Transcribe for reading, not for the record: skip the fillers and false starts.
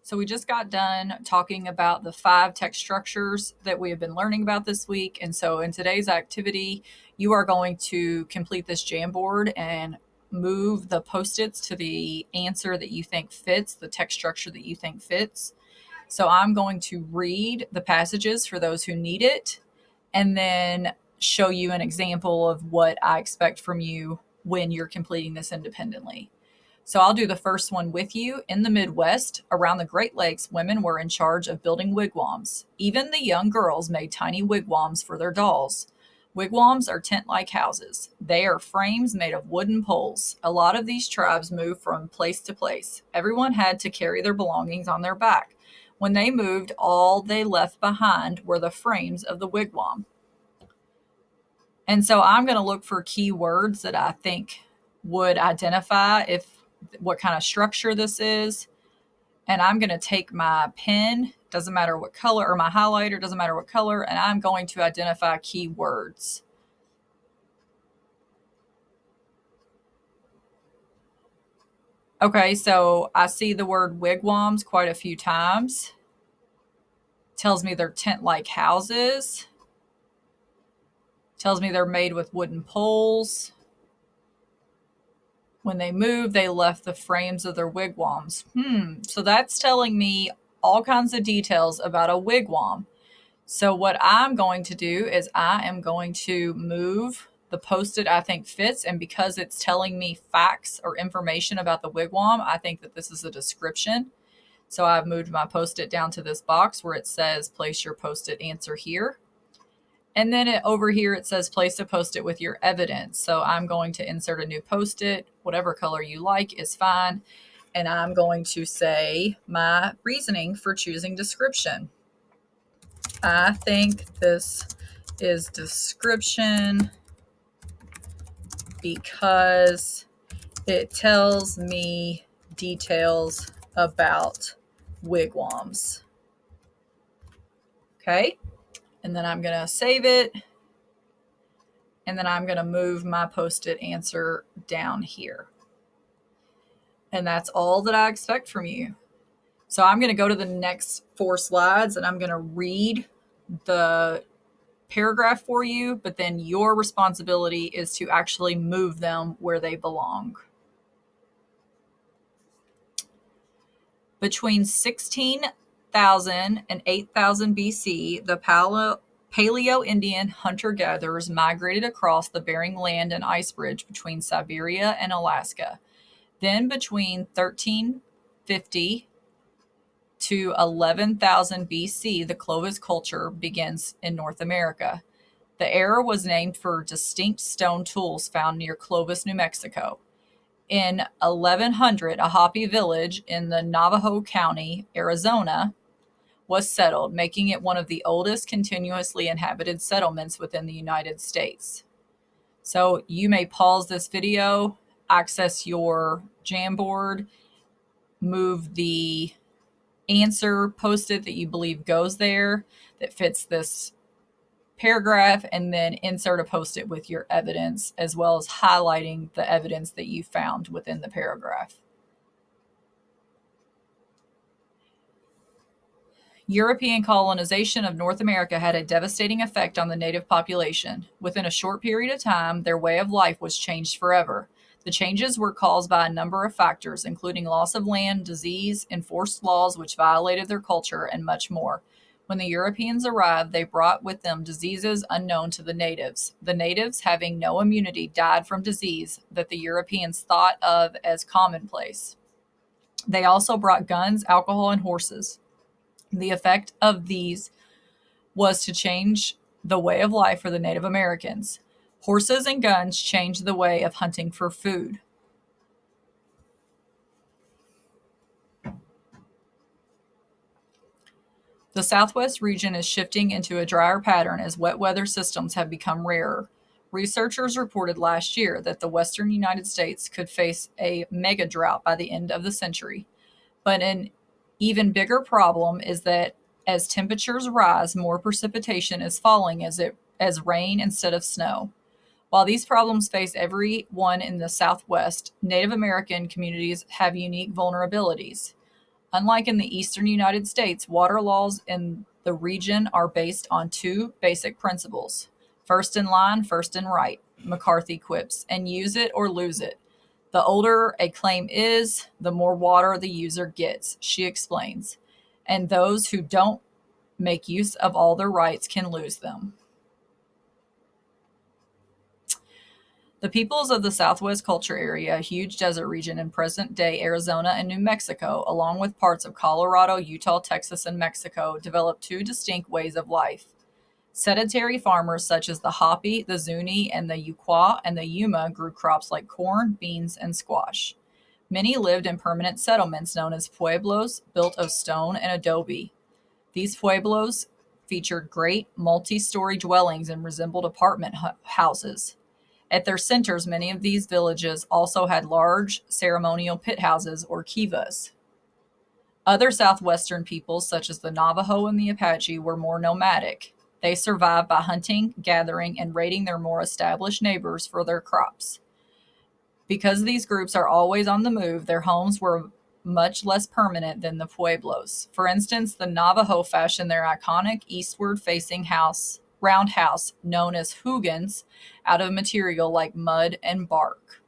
So we just got done talking about the 5 text structures that we have been learning about this week. And so in today's activity, you are going to complete this Jamboard and move the Post-its to the answer that you think fits, the text structure that you think fits. So I'm going to read the passages for those who need it, and then show you an example of what I expect from you when you're completing this independently. So I'll do the first one with you. In the Midwest, around the Great Lakes, women were in charge of building wigwams. Even the young girls made tiny wigwams for their dolls. Wigwams are tent-like houses. They are frames made of wooden poles. A lot of these tribes moved from place to place. Everyone had to carry their belongings on their back. When they moved, all they left behind were the frames of the wigwam. And so I'm going to look for key words that I think would identify what kind of structure this is. And I'm going to take my pen, doesn't matter what color, or my highlighter, doesn't matter what color, and I'm going to identify key words. Okay, so I see the word wigwams quite a few times. Tells me they're tent-like houses. Tells me they're made with wooden poles. When they moved, they left the frames of their wigwams. So that's telling me all kinds of details about a wigwam. So what I'm going to do is I am going to move the Post-it I think fits, and because it's telling me facts or information about the wigwam, I think that this is a description. So I've moved my Post-it down to this box where it says place your Post-it answer here. And then over here, it says place a Post-it with your evidence. So I'm going to insert a new Post-it. Whatever color you like is fine. And I'm going to say my reasoning for choosing description. I think this is description because it tells me details about wigwams. Okay. And then I'm going to save it. And then I'm going to move my Post-it answer down here. And that's all that I expect from you. So I'm going to go to the next 4 slides and I'm going to read the paragraph for you, but then your responsibility is to actually move them where they belong. Between 16,000 and 8,000 BC, the Paleo-Indian hunter-gatherers migrated across the Bering Land and Ice Bridge between Siberia and Alaska. Then between 1350 to 11,000 BC, the Clovis culture begins in North America. The era was named for distinct stone tools found near Clovis, New Mexico. In 1100, a Hopi village in the Navajo County, Arizona, was settled, making it one of the oldest continuously inhabited settlements within the United States. So you may pause this video, access your Jamboard, move the answer Post-it that you believe goes there that fits this paragraph, and then insert a Post-it with your evidence, as well as highlighting the evidence that you found within the paragraph. European colonization of North America had a devastating effect on the native population. Within a short period of time, their way of life was changed forever. The changes were caused by a number of factors, including loss of land, disease, enforced laws which violated their culture, and much more. When the Europeans arrived, they brought with them diseases unknown to the natives. The natives, having no immunity, died from disease that the Europeans thought of as commonplace. They also brought guns, alcohol, and horses. The effect of these was to change the way of life for the Native Americans. Horses and guns changed the way of hunting for food. The Southwest region is shifting into a drier pattern as wet weather systems have become rarer. Researchers reported last year that the western United States could face a mega drought by the end of the century. But an even bigger problem is that as temperatures rise, more precipitation is falling as rain instead of snow. While these problems face everyone in the Southwest, Native American communities have unique vulnerabilities. Unlike in the eastern United States, water laws in the region are based on two basic principles: first in line, first in right, McCarthy quips, and use it or lose it. The older a claim is, the more water the user gets, she explains. And those who don't make use of all their rights can lose them. The peoples of the Southwest Culture Area, a huge desert region in present day Arizona and New Mexico, along with parts of Colorado, Utah, Texas, and Mexico, developed two distinct ways of life. Sedentary farmers such as the Hopi, the Zuni, and the Yuqua and the Yuma grew crops like corn, beans, and squash. Many lived in permanent settlements known as pueblos, built of stone and adobe. These pueblos featured great multi story dwellings and resembled apartment houses. At their centers, many of these villages also had large ceremonial pit houses or kivas. Other southwestern peoples, such as the Navajo and the Apache, were more nomadic. They survived by hunting, gathering, and raiding their more established neighbors for their crops. Because these groups are always on the move, their homes were much less permanent than the Pueblos. For instance, the Navajo fashioned their iconic eastward facing round house known as hugans out of material like mud and bark.